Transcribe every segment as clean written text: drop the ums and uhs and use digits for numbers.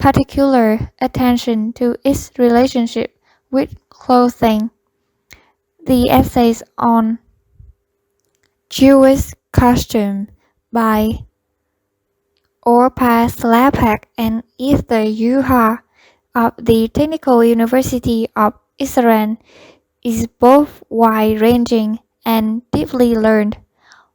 particular attention to its relationship with clothing. The essays on Jewish costume by Orpah Slapak and Esther Yuha of the Technical University of Israel is both wide-ranging and deeply learned.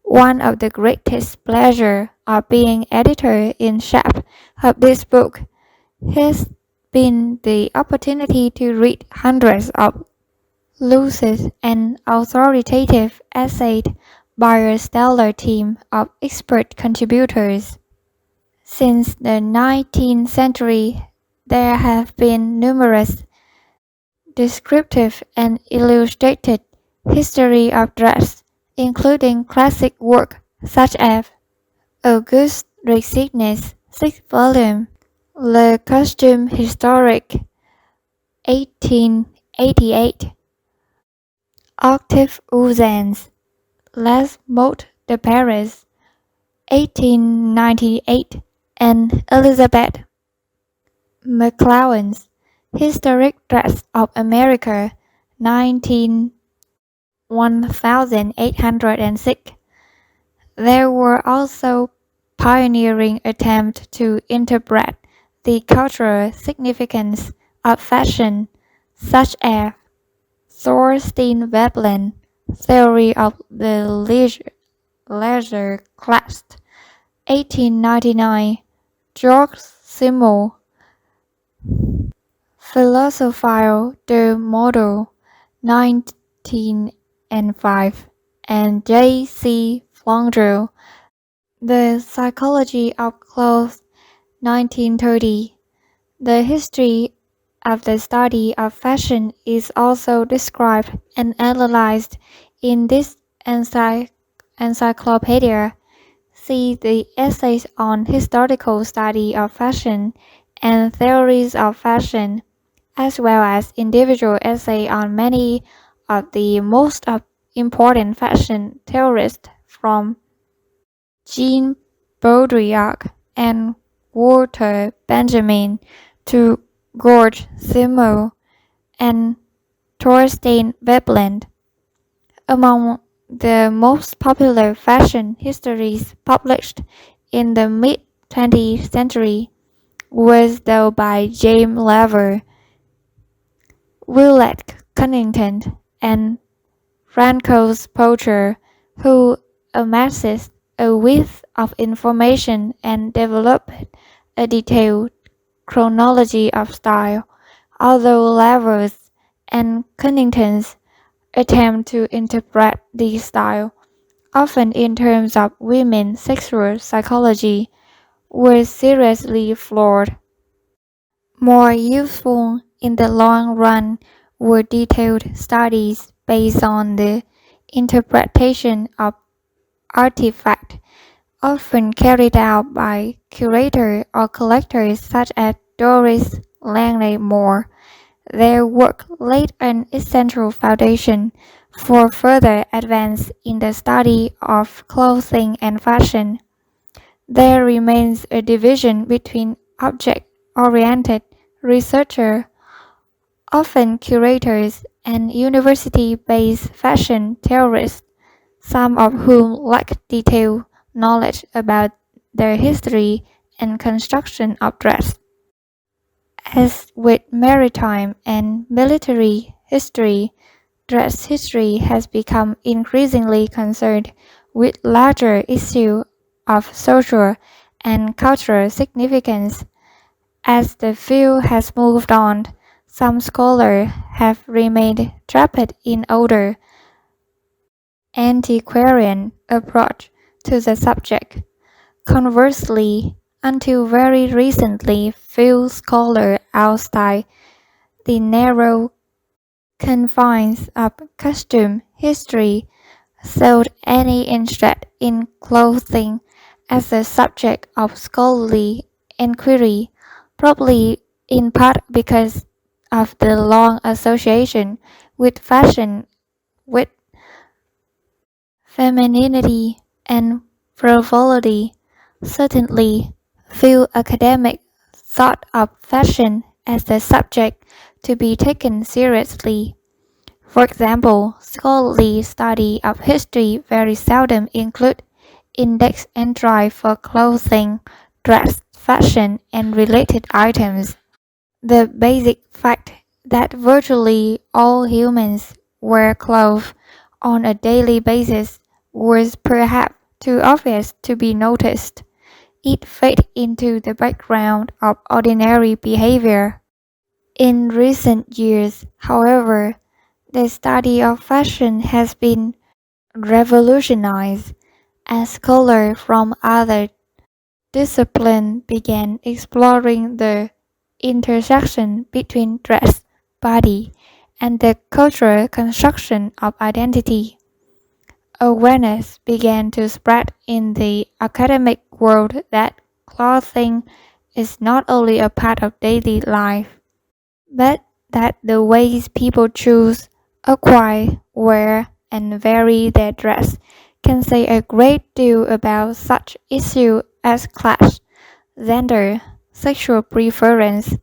One of the greatest pleasures of being editor-in-chief of this book has been the opportunity to read hundreds of lucid and authoritative essays by a stellar team of expert contributors. Since the 19th century, there have been numerous descriptive and illustrated history of dress, including classic work such as Auguste Resigne's 6th volume, Le Costume Historique, 1888, Octave Uzen's Les Modes de Paris, 1898, and Elizabeth McClellan's Historic Dress of America, 1806. There were also pioneering attempts to interpret the cultural significance of fashion, such as Thorstein Veblen's theory of the leisure class, 1899, George Simmel, Philosophie de mode, 1905, and J. C. Flandreau, The Psychology of Clothes, 1930. The history of the study of fashion is also described and analyzed in this encyclopedia. See the essays on historical study of fashion and theories of fashion, as well as individual essays on many of the most important fashion theorists from Jean Baudrillard and Walter Benjamin to George Simmel and Thorstein Veblen. Among the most popular fashion histories published in the mid-20th century was those by James Lever, Willett Cunnington, and Francois Pocher, who amassed a wealth of information and developed a detailed chronology of style, although Lever's and Cunnington's attempt to interpret the style, often in terms of women's sexual psychology, was seriously flawed. More useful in the long run were detailed studies based on the interpretation of artifacts, often carried out by curators or collectors such as Doris Langley Moore. Their work laid an essential foundation for further advance in the study of clothing and fashion. There remains a division between object-oriented researchers, often curators, and university-based fashion theorists, some of whom lack detailed knowledge about the history and construction of dress. As with maritime and military history, dress history has become increasingly concerned with larger issues of social and cultural significance. As the field has moved on, some scholars have remained trapped in older, antiquarian approach to the subject. Conversely, until very recently, few scholars outside the narrow confines of costume history showed any interest in clothing as a subject of scholarly inquiry, probably in part because of the long association with fashion, with femininity and frivolity. Certainly, few academic thought of fashion as a subject to be taken seriously. For example, scholarly study of history very seldom include index entry for clothing, dress, fashion, and related items. The basic fact that virtually all humans wear clothes on a daily basis was perhaps too obvious to be noticed. It fed into the background of ordinary behavior. In recent years, however, the study of fashion has been revolutionized as scholars from other disciplines began exploring the intersection between dress, body, and the cultural construction of identity. Awareness began to spread in the academic world that clothing is not only a part of daily life, but that the ways people choose, acquire, wear, and vary their dress can say a great deal about such issues as class, gender, sexual preference,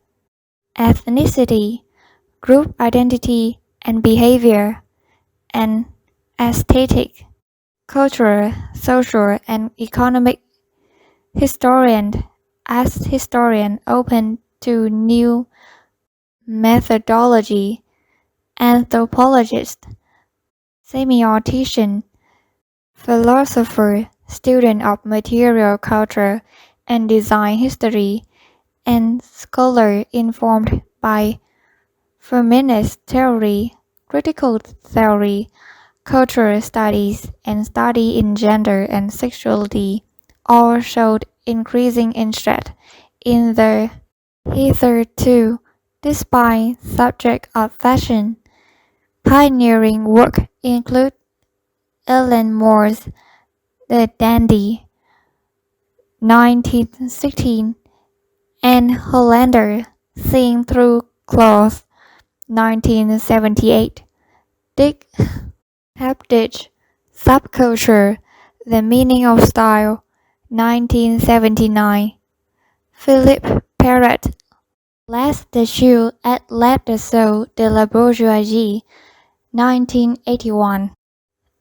ethnicity, group identity and behavior, and aesthetic, cultural, social, and economic historian as historian open to new methodology, anthropologist, semiotician, philosopher, student of material culture and design history, and scholar informed by feminist theory, critical theory, cultural studies, and study in gender and sexuality all showed increasing interest in the hitherto despised subject of fashion. Pioneering work include Ellen Moore's The Dandy, 1916, and Hollander, Seeing Through Clothes, 1978. Dick Hapditch, Subculture, The Meaning of Style, 1979. Philip Perret, Les the Shoe et les Dessous de la Bourgeoisie, 1981.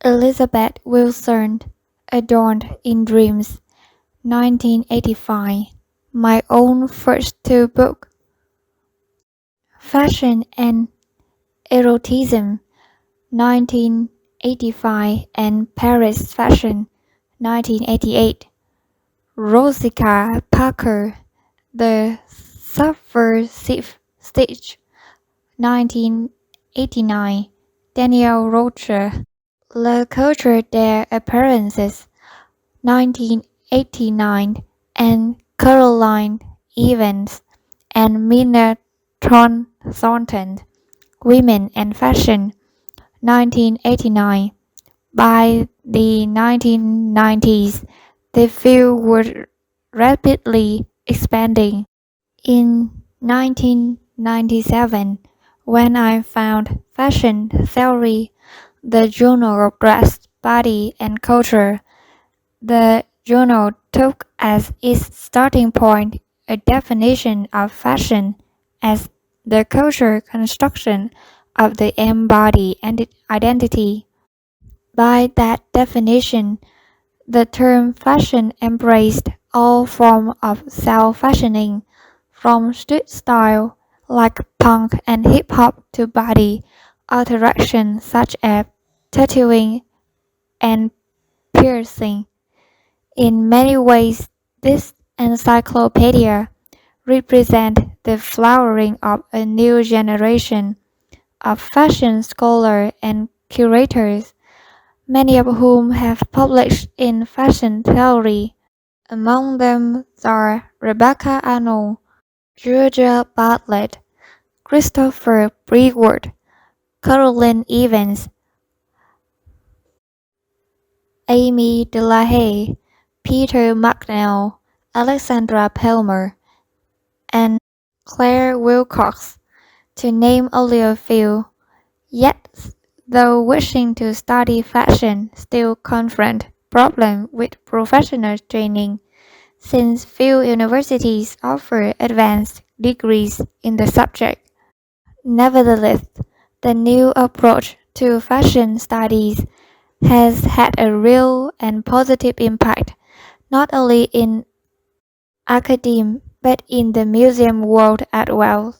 Elizabeth Wilson, Adorned in Dreams, 1985. My own first two books, Fashion and Erotism, 1985, and Paris Fashion, 1988. Rosika Parker, The Subversive Stitch, 1989. Daniel Rocher, La Culture des Apparences, 1989, and Caroline Evans and Mina Thornton, Women and Fashion, 1989. By the 1990s, the field was rapidly expanding. In 1997, when I found Fashion Theory, the Journal of Dress, Body, and Culture, the journal took as its starting point a definition of fashion as the cultural construction of the embodied identity. By that definition, the term fashion embraced all forms of self-fashioning, from street style like punk and hip-hop to body alteration such as tattooing and piercing. In many ways, this encyclopedia represents the flowering of a new generation of fashion scholars and curators, many of whom have published in fashion theory. Among them are Rebecca Arnold, Georgia Bartlett, Christopher Brewood, Caroline Evans, Amy Delahaye, Peter McNeil, Alexandra Palmer, and Claire Wilcox, to name only a few. Yet, though wishing to study fashion still confront problems with professional training, since few universities offer advanced degrees in the subject. Nevertheless, the new approach to fashion studies has had a real and positive impact not only in academia but in the museum world as well.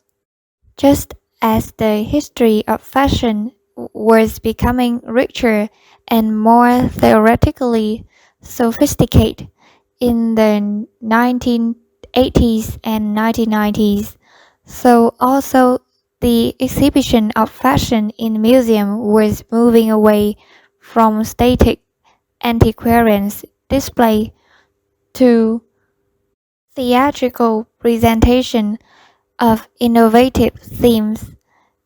Just as the history of fashion was becoming richer and more theoretically sophisticated in the 1980s and 1990s, so also the exhibition of fashion in museum was moving away from static antiquarian display to theatrical presentation of innovative themes.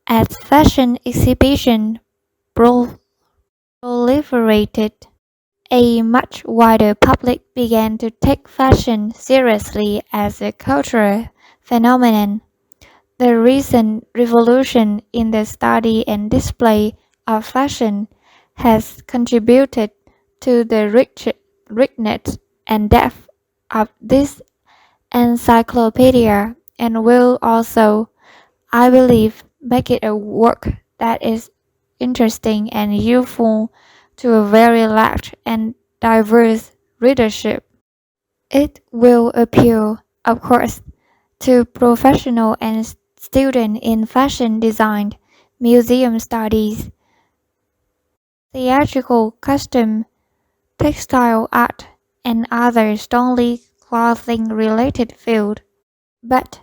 As fashion exhibition proliferated, a much wider public began to take fashion seriously as a cultural phenomenon. The recent revolution in the study and display of fashion has contributed to the richness and depth of this encyclopedia and will also, I believe, make it a work that is interesting and useful to a very large and diverse readership. It will appeal, of course, to professional and students in fashion design, museum studies, theatrical costume, textile art, and other strongly clothing related fields. But